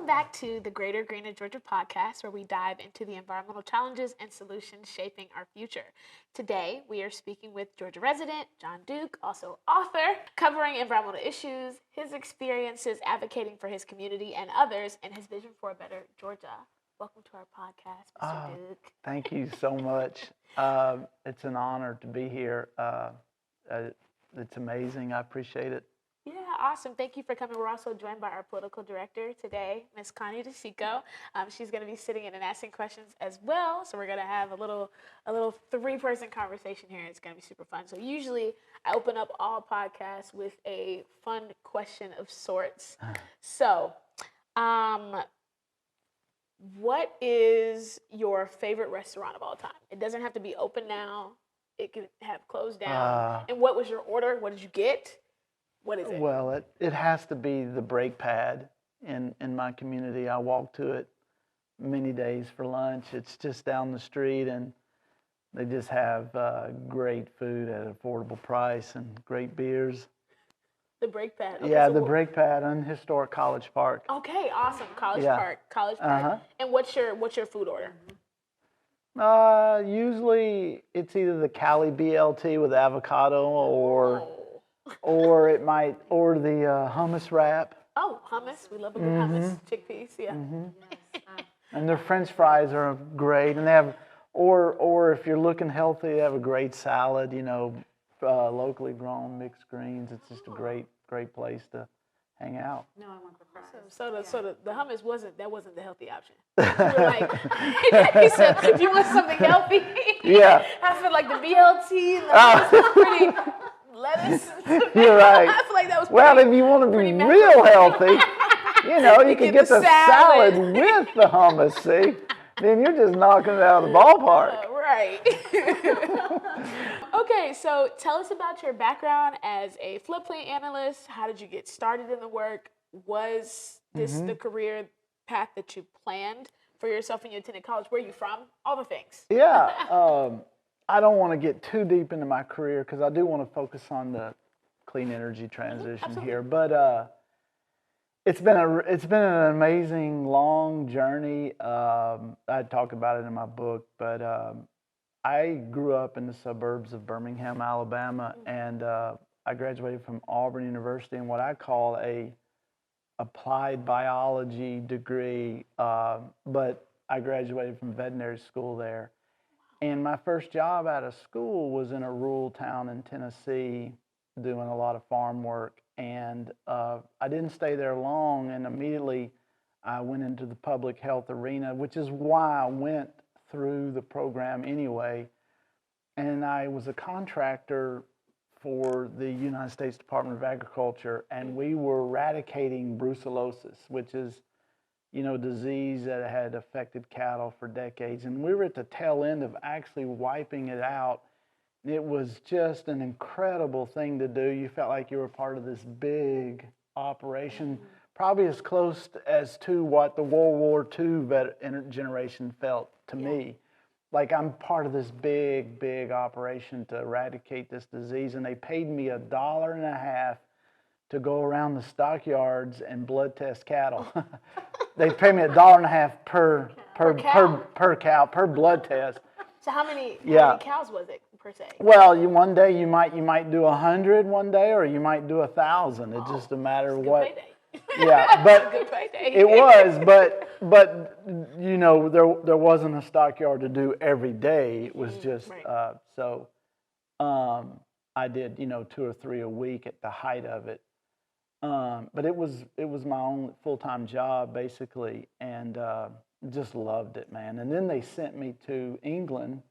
Welcome back to the Greater Greener Georgia podcast, where we dive into the environmental challenges and solutions shaping our future. Today, we are speaking with Georgia resident John Duke, also author, covering environmental issues, his experiences advocating for his community and others, and his vision for a better Georgia. Welcome to our podcast, Mr. Duke. Thank you so much. It's an honor to be here. It's amazing. I appreciate it. Yeah, awesome. Thank you for coming. We're also joined by our political director today, Ms. Connie DeSico. She's going to be sitting in and asking questions as well. So we're going to have a little three-person conversation here. It's going to be super fun. So usually I open up all podcasts with a fun question of sorts. So, what is your favorite restaurant of all time? It doesn't have to be open now. It could have closed down. And what was your order? What did you get? What is it? Well, it has to be the Break Pad in my community. I walk to it many days for lunch. It's just down the street, and they just have great food at an affordable price and great beers. The Break Pad. Okay, yeah, so the Break Pad on historic College Park. Okay, awesome. College Park. And what's your food order? Usually it's either the Cali BLT with avocado or it might, or the hummus wrap. Oh, hummus. We love a good hummus. Chickpeas, yeah. And their French fries are great. And they have, or if you're looking healthy, they have a great salad, locally grown mixed greens. It's just a great place to hang out. No, I want the fries. So the hummus wasn't the healthy option. You were like, he said, if you want something healthy, yeah. I feel like the BLT and the hummus was pretty lettuce. You're right. I feel like that was well, if you want to be real healthy, you can get the salad with the hummus, see? Then you're just knocking it out of the ballpark. Right. Okay, so tell us about your background as a floodplain analyst. How did you get started in the work? Was this the career path that you planned for yourself when you attended college? Where are you from? All the things. Yeah. I don't want to get too deep into my career because I do want to focus on the clean energy transition here. But it's been an amazing long journey. I talk about it in my book, but I grew up in the suburbs of Birmingham, Alabama, and I graduated from Auburn University in what I call a applied biology degree, but I graduated from veterinary school there. And my first job out of school was in a rural town in Tennessee doing a lot of farm work. And I didn't stay there long, and immediately I went into the public health arena, which is why I went through the program anyway. And I was a contractor for the United States Department of Agriculture, and we were eradicating brucellosis, which is disease that had affected cattle for decades. And we were at the tail end of actually wiping it out. It was just an incredible thing to do. You felt like you were part of this big operation, probably as close as to what the World War II generation felt to me. Like I'm part of this big, big operation to eradicate this disease. And they paid me $1.50 to go around the stockyards and blood test cattle. They pay me $1.50 per cow, per blood test. So how many cows was it per se? Well, one day you might do 100 one day, or you might do 1,000. It's just a matter of what. Payday. Yeah, but good payday. It was, but there wasn't a stockyard to do every day. It was just I did 2 or 3 a week at the height of it. But it was my own full-time job basically, and just loved it, man. And then they sent me to England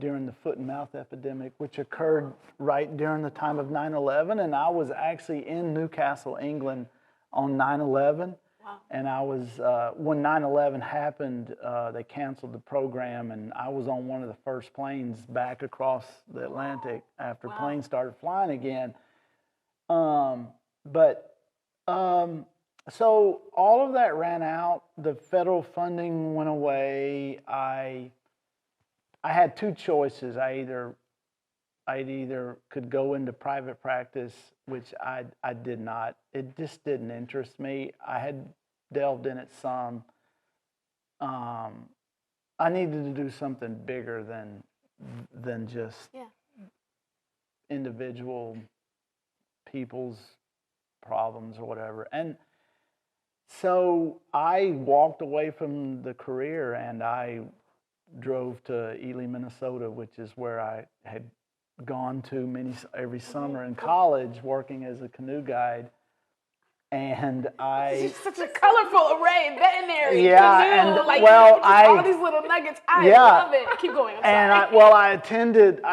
during the foot and mouth epidemic, which occurred right during the time of 9/11, and I was actually in Newcastle, England on 9/11. Wow. And I was when 9/11 happened, they canceled the program, and I was on one of the first planes back across the Atlantic after planes started flying again. So all of that ran out. The federal funding went away. I had 2 choices. I either could go into private practice, which I did not. It just didn't interest me. I had delved in it some. I needed to do something bigger than just individual people's problems or whatever. And so I walked away from the career and I drove to Ely, Minnesota, which is where I had gone to every summer in college working as a canoe guide. And it's such a colorful array, veterinary, canoe, all these little nuggets. I love it. Keep going. I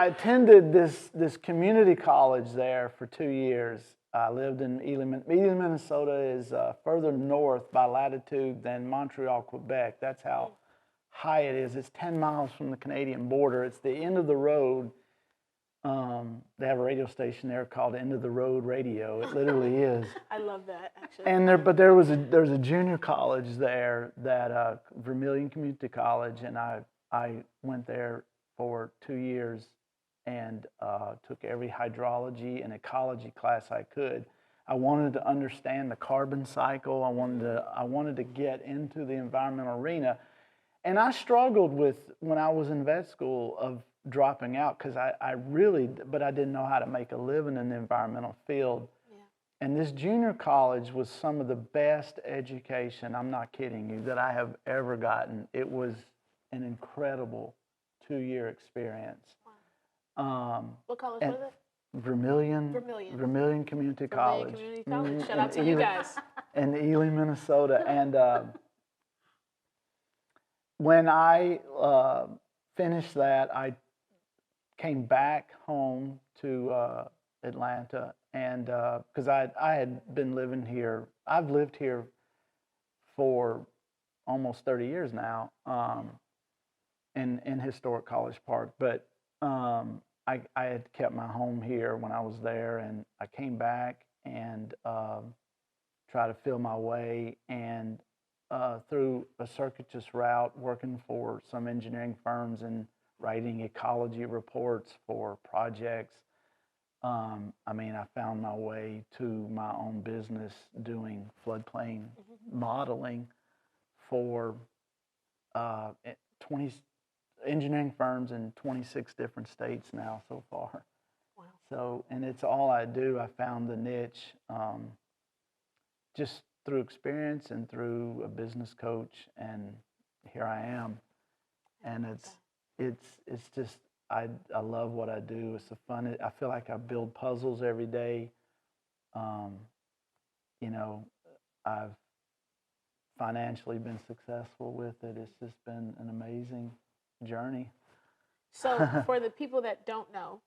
attended this community college there for 2 years. I lived in Ely, Minnesota is further north by latitude than Montreal, Quebec. That's how high it is. It's 10 miles from the Canadian border. It's the end of the road. They have a radio station there called End of the Road Radio. It literally is. I love that, actually. And there's a junior college there, that Vermilion Community College, and I went there for 2 years and took every hydrology and ecology class I could. I wanted to understand the carbon cycle. I wanted to get into the environmental arena, and I struggled with, when I was in vet school, of dropping out, because I didn't know how to make a living in the environmental field. Yeah. And this junior college was some of the best education, I'm not kidding you, that I have ever gotten. It was an incredible 2-year experience. Wow. What college was it? Vermilion Community College. Community College. Shout out to you guys. In Ely, Minnesota. And when I finished that, I came back home to Atlanta, and because I had been living here. I've lived here for almost 30 years now, in historic College Park. But I had kept my home here when I was there, and I came back and tried to fill my way, and through a circuitous route, working for some engineering firms and writing ecology reports for projects. I found my way to my own business doing floodplain modeling for 20 engineering firms in 26 different states now so far. Wow. So, and it's all I do. I found the niche just through experience and through a business coach, and here I am. And it's just, I love what I do. It's fun. I feel like I build puzzles every day. I've financially been successful with it. It's just been an amazing journey. So for the people that don't know,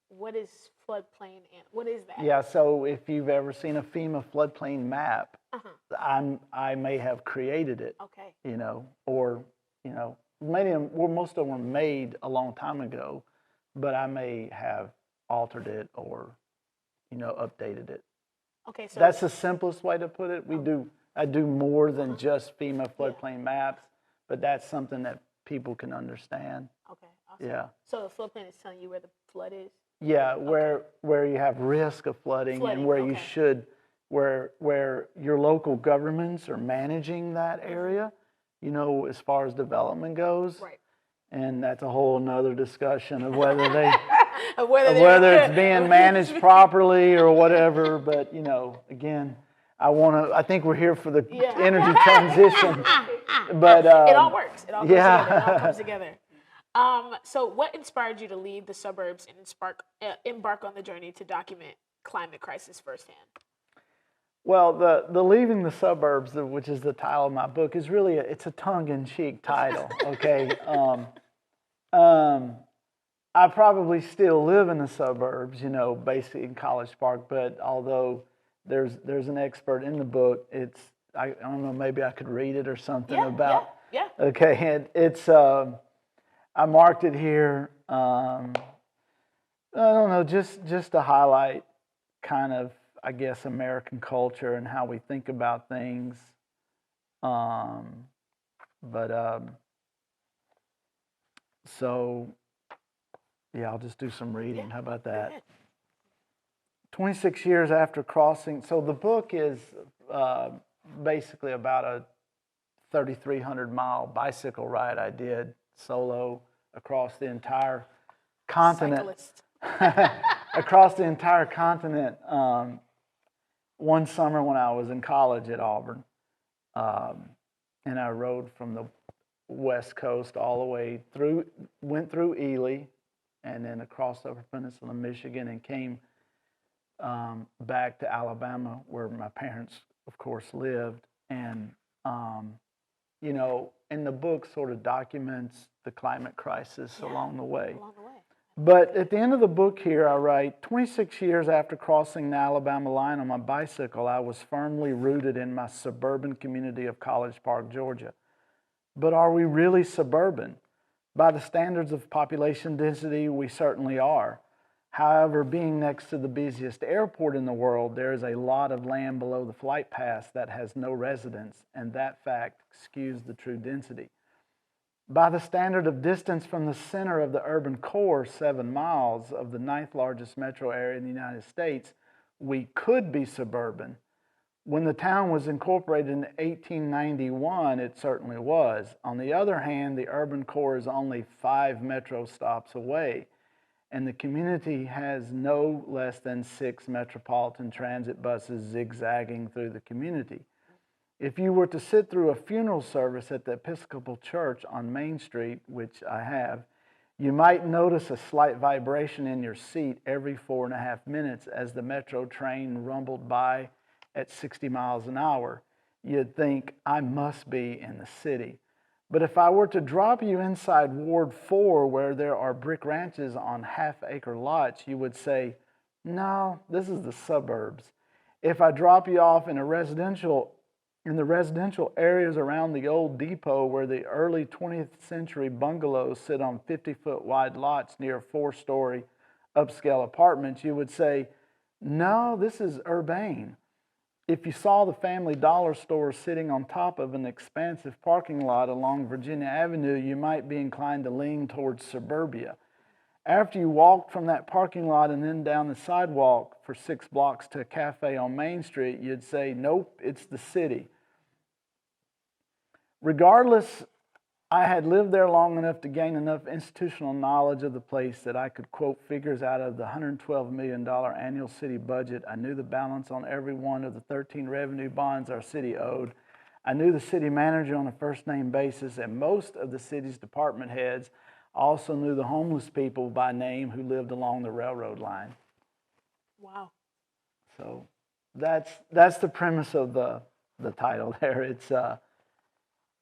what is floodplain and what is that? Yeah, so if you've ever seen a FEMA floodplain map, I may have created it. Okay. Most of them were made a long time ago, but I may have altered it or, updated it. Okay, so that's the simplest way to put it. I do more than just FEMA floodplain maps, but that's something that people can understand. Okay, awesome. Yeah. So the floodplain is telling you where the flood is? Yeah, where you have risk of flooding and where you should, where your local governments are managing that area, as far as development goes. Right. And that's a whole nother discussion of whether whether it's being managed properly or whatever. But again, I think we're here for the energy transition. But it all works. It all goes together. It all comes together. So what inspired you to leave the suburbs and embark on the journey to document climate crisis firsthand? Well, the Leaving the Suburbs, which is the title of my book, is really it's a tongue-in-cheek title, okay? I probably still live in the suburbs, basically in College Park, but although there's an expert in the book, I don't know, maybe I could read it or something about. Yeah. Okay, and it's I marked it here. I don't know, just to highlight kind of, I guess, American culture and how we think about things. So, yeah, I'll just do some reading. How about that? 26 years after crossing. So the book is basically about a 3,300-mile bicycle ride I did solo across the entire continent. Across the entire continent. One summer when I was in college at Auburn, and I rode from the West Coast all the way through, went through Ely, and then across Upper Peninsula, Michigan, and came back to Alabama, where my parents, of course, lived. And, you know, and the book sort of documents the climate crisis along the way. But at the end of the book here, I write, 26 years after crossing the Alabama line on my bicycle, I was firmly rooted in my suburban community of College Park, Georgia. But are we really suburban? By the standards of population density, we certainly are. However, being next to the busiest airport in the world, there is a lot of land below the flight paths that has no residents, and that fact skews the true density. By the standard of distance from the center of the urban core, 7 miles of the 9th largest metro area in the United States, we could be suburban. When the town was incorporated in 1891, it certainly was. On the other hand, the urban core is only 5 metro stops away, and the community has no less than 6 metropolitan transit buses zigzagging through the community. If you were to sit through a funeral service at the Episcopal Church on Main Street, which I have, you might notice a slight vibration in your seat every 4.5 minutes as the metro train rumbled by at 60 miles an hour. You'd think, I must be in the city. But if I were to drop you inside Ward 4, where there are brick ranches on half-acre lots, you would say, no, this is the suburbs. If I drop you off in the residential areas around the old depot, where the early 20th century bungalows sit on 50-foot wide lots near 4-story upscale apartments, you would say, no, this is urbane. If you saw the Family Dollar store sitting on top of an expansive parking lot along Virginia Avenue, you might be inclined to lean towards suburbia. After you walked from that parking lot and then down the sidewalk for 6 blocks to a cafe on Main Street, you'd say, nope, it's the city. Regardless, I had lived there long enough to gain enough institutional knowledge of the place that I could quote figures out of the $112 million annual city budget. I knew the balance on every one of the 13 revenue bonds our city owed. I knew the city manager on a first-name basis, and most of the city's department heads. I also knew the homeless people by name who lived along the railroad line. Wow. So that's the premise of the title there. It's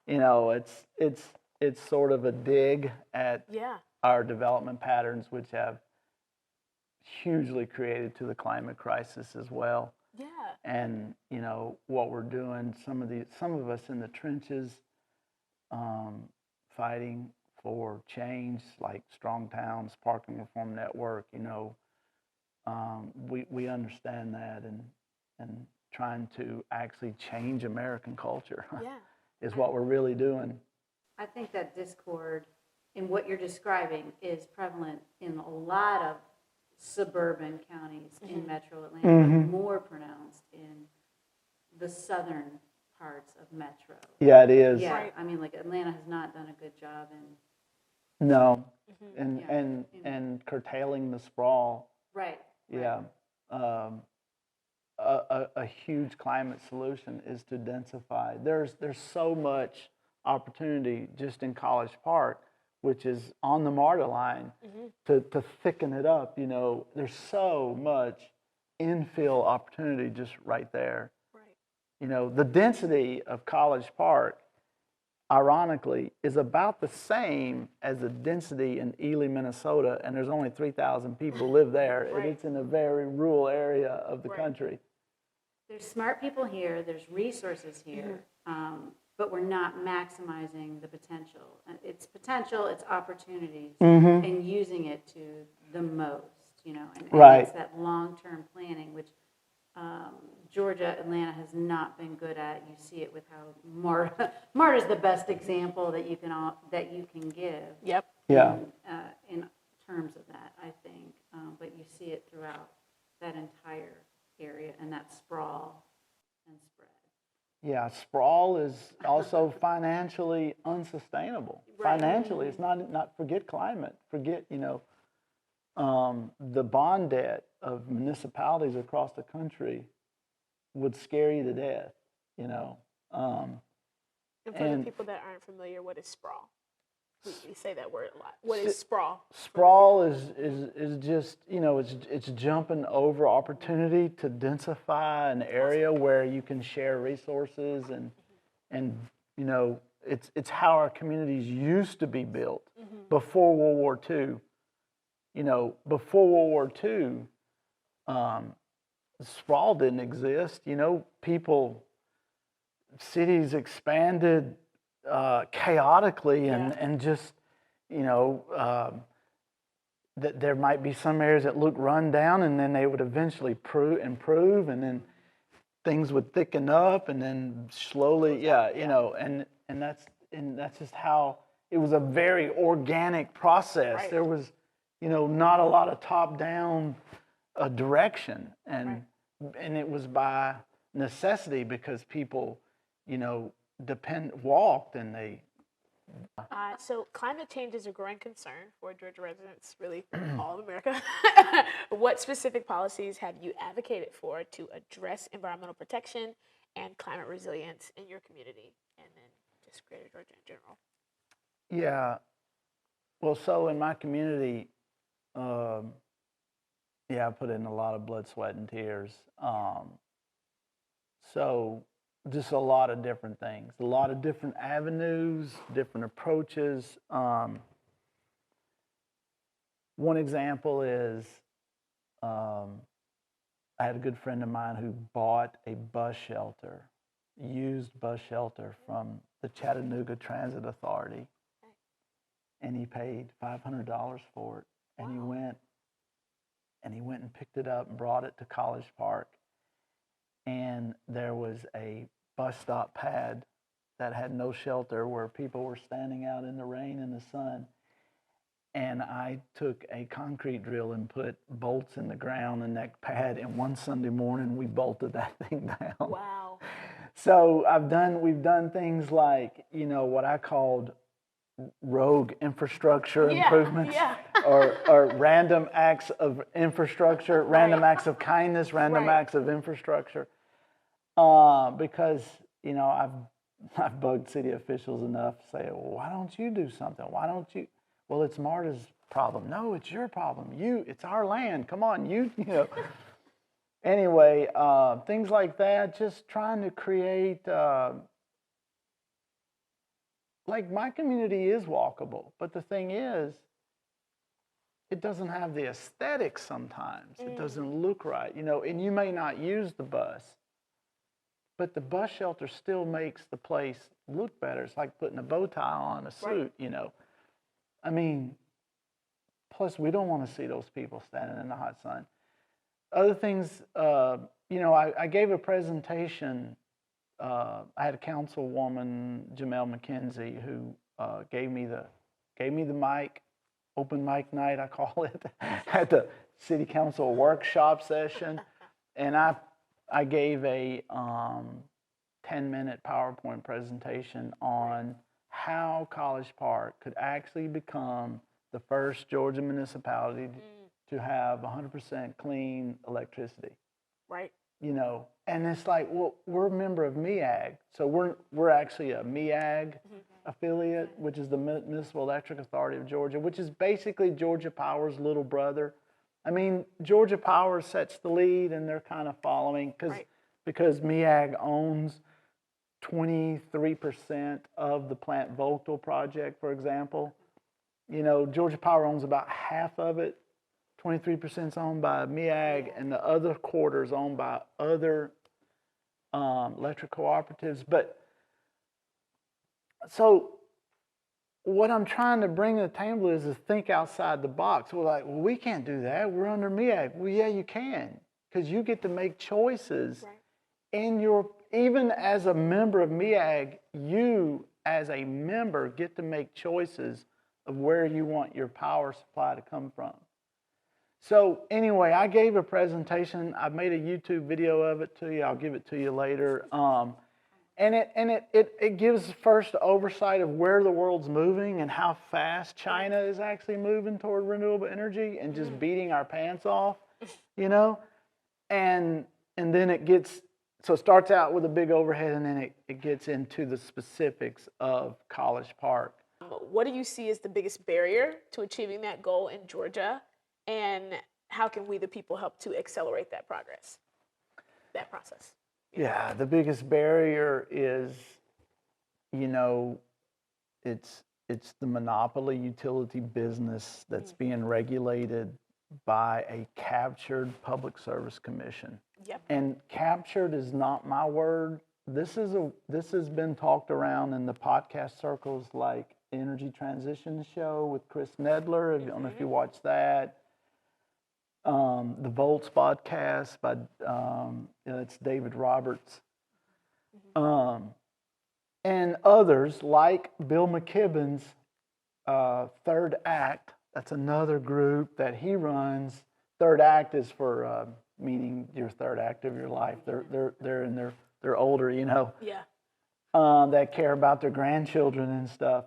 you know, it's sort of a dig at our development patterns, which have hugely created to the climate crisis as well. Yeah. And you know what we're doing. Some of us in the trenches, fighting for change, like Strong Towns, Parking Reform Network. You know, we understand that, and trying to actually change American culture is what we're really doing. I think that discord in what you're describing is prevalent in a lot of suburban counties in Metro Atlanta, more pronounced in the southern parts of Metro. Yeah, it is. Yeah, I mean, like Atlanta has not done a good job in. No, and curtailing the sprawl. Right. Yeah. A huge climate solution is to densify. There's so much opportunity just in College Park, which is on the MARTA line, to thicken it up. You know, there's so much infill opportunity just right there. Right. You know, the density of College Park, ironically, is about the same as the density in Ely, Minnesota, and there's only 3,000 people who live there, and it's in a very rural area of the country. There's smart people here, there's resources here, but we're not maximizing the potential. It's potential, it's opportunities, and using it to the most, you know, and it's that long-term planning, which Georgia, Atlanta has not been good at. You see it with how MARTA is the best example that you can give. Yep. Yeah. In terms of that, I think, but you see it throughout that entire area and that sprawl and spread. Yeah, sprawl is also financially unsustainable. Right. Financially, it's not forget climate, forget, the bond debt of municipalities across the country would scare you to death, you know. And for the people that aren't familiar, what is sprawl? We say that word a lot. What is sprawl? Sprawl is just, it's jumping over opportunity to densify an area where you can share resources and it's how our communities used to be built before World War II. Before World War II, sprawl didn't exist. Cities expanded chaotically and just, that there might be some areas that look run down, and then they would eventually improve, and then things would thicken up, and then slowly, and that's just how it was, a very organic process. Right. There was, not a lot of top-down direction, and it was by necessity because people, walked and they. So climate change is a growing concern for Georgia residents, really all of America. What specific policies have you advocated for to address environmental protection and climate resilience in your community, and then just Greater Georgia in general? Yeah. Well, so in my community, I put in a lot of blood, sweat, and tears. So just a lot of different things, a lot of different avenues, different approaches. One example is I had a good friend of mine who bought a bus shelter, used bus shelter from the Chattanooga Transit Authority, and he paid $500 for it. And he went and picked it up and brought it to College Park. And there was a bus stop pad that had no shelter where people were standing out in the rain and the sun. And I took a concrete drill and put bolts in the ground in that pad, and one Sunday morning we bolted that thing down. Wow. So we've done things like, what I called rogue infrastructure improvements, or random acts of infrastructure, random acts of kindness, random acts of infrastructure. Because, I've bugged city officials enough to say, well, why don't you do something? Why don't you? Well, it's Marta's problem. No, it's your problem. It's our land. Come on, you know. Anyway, things like that, just trying to create, like, my community is walkable, but the thing is, it doesn't have the aesthetics sometimes. It doesn't look right, and you may not use the bus, but the bus shelter still makes the place look better. It's like putting a bow tie on a suit, I mean, plus we don't want to see those people standing in the hot sun. Other things, I gave a presentation. I had a councilwoman, Jamel McKenzie, who gave me the mic, open mic night, I call it, at the city council workshop session, and I gave a 10-minute PowerPoint presentation on how College Park could actually become the first Georgia municipality to have 100% clean electricity. Right. And it's like, well, we're a member of MEAG, so we're actually a MEAG affiliate, which is the Municipal Electric Authority of Georgia, which is basically Georgia Power's little brother. I mean, Georgia Power sets the lead, and they're kind of following because MEAG owns 23% of the Plant Vogtle project, for example. Georgia Power owns about half of it. 23% is owned by MEAG, and the other quarter is owned by other electric cooperatives. But so what I'm trying to bring to the table is to think outside the box. We're like, well, we can't do that. We're under MEAG. Well, yeah, you can, because you get to make choices. Right. Even as a member of MEAG, you as a member get to make choices of where you want your power supply to come from. So anyway, I gave a presentation. I made a YouTube video of it to you. I'll give it to you later. And it gives first oversight of where the world's moving and how fast China is actually moving toward renewable energy and just beating our pants off, you know? And then it starts out with a big overhead, and then it gets into the specifics of College Park. What do you see as the biggest barrier to achieving that goal in Georgia? And how can we, the people, help to accelerate that process? Yeah, the biggest barrier is, it's the monopoly utility business that's being regulated by a captured public service commission. Yep. And captured is not my word. This has been talked around in the podcast circles, like Energy Transition Show with Chris Nedler. I don't know if you watched that. The Volts podcast by it's David Roberts, and others like Bill McKibben's Third Act. That's another group that he runs. Third Act is for meaning your third act of your life. They're older, Yeah. That care about their grandchildren and stuff.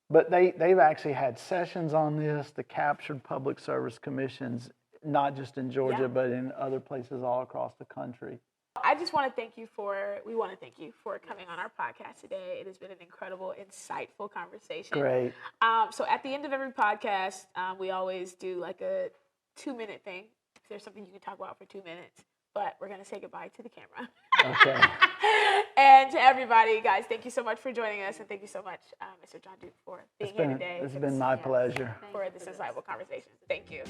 But they've actually had sessions on this. The captured public service commissions, not just in Georgia, but in other places all across the country. I just want to thank you for coming on our podcast today. It has been an incredible, insightful conversation. Great. So at the end of every podcast, we always do like a 2-minute thing. If there's something you can talk about for 2 minutes, but we're going to say goodbye to the camera. Okay. And to everybody, guys, thank you so much for joining us. And thank you so much, Mr. John Duke, for being here today. It's been my pleasure. For this insightful conversation. Thank you.